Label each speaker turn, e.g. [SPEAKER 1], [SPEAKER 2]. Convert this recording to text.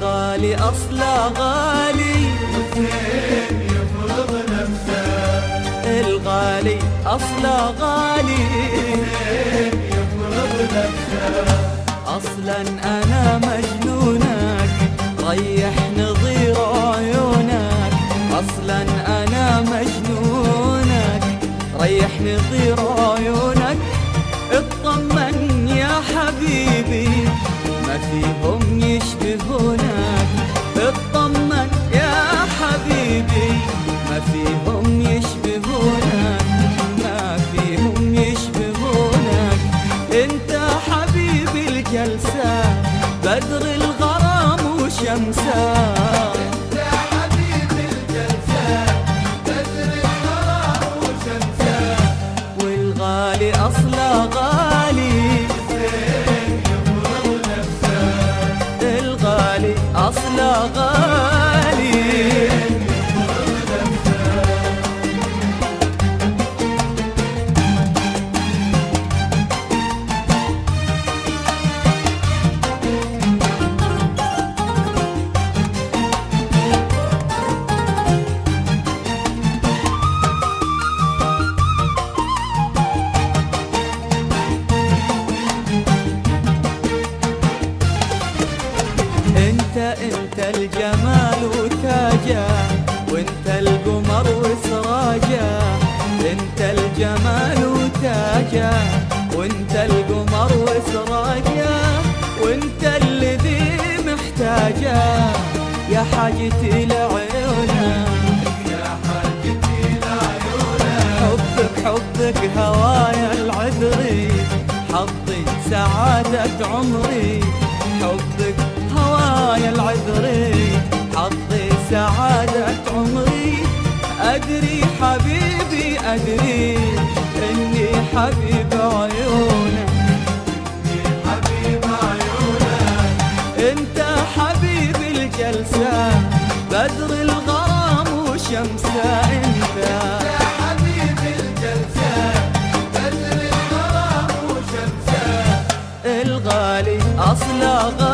[SPEAKER 1] الغالي أصله غالي
[SPEAKER 2] والزين يفرض نفسه.
[SPEAKER 1] الغالي أصله غالي
[SPEAKER 2] والزين يفرض نفسه.
[SPEAKER 1] أصلا أنا مجنونك ريح نظير عيونك. أصلا أنا مجنونك ريح نظير عيونك. اطمن يا حبيبي ما فيهم يشبهونك. اطمن يا حبيبي ما فيهم يشبهونك. ما فيهم يشبهونك. انت حبيبي الجلسة بدر الغرام وشمسه.
[SPEAKER 2] انت حبيبي الجلسة بدر الغرام وشمسه.
[SPEAKER 1] والغالي أصله غالي
[SPEAKER 2] والزين يفرض نفسه.
[SPEAKER 1] الغالي أصله غالي. انت الجمال وتاجه وانت القمر وسراجه. انت الجمال وتاجه وانت القمر وسراجه. وانت الذي محتاجه يا حاجتي لعيونك.
[SPEAKER 2] يا حاجتي لعيونك.
[SPEAKER 1] حبك هوايا العذري حظي سعادة عمري. حبك هوايا العذري حظي سعادة عمري. أدري حبيبي أدري إني حبيب عيونك.
[SPEAKER 2] حبيب عيونك.
[SPEAKER 1] أنت حبيبي الجلسة بدر الغرام وشمسه. أنت
[SPEAKER 2] يا حبيبي الجلسة بدر الغرام وشمسه.
[SPEAKER 1] الغالي أصله غالي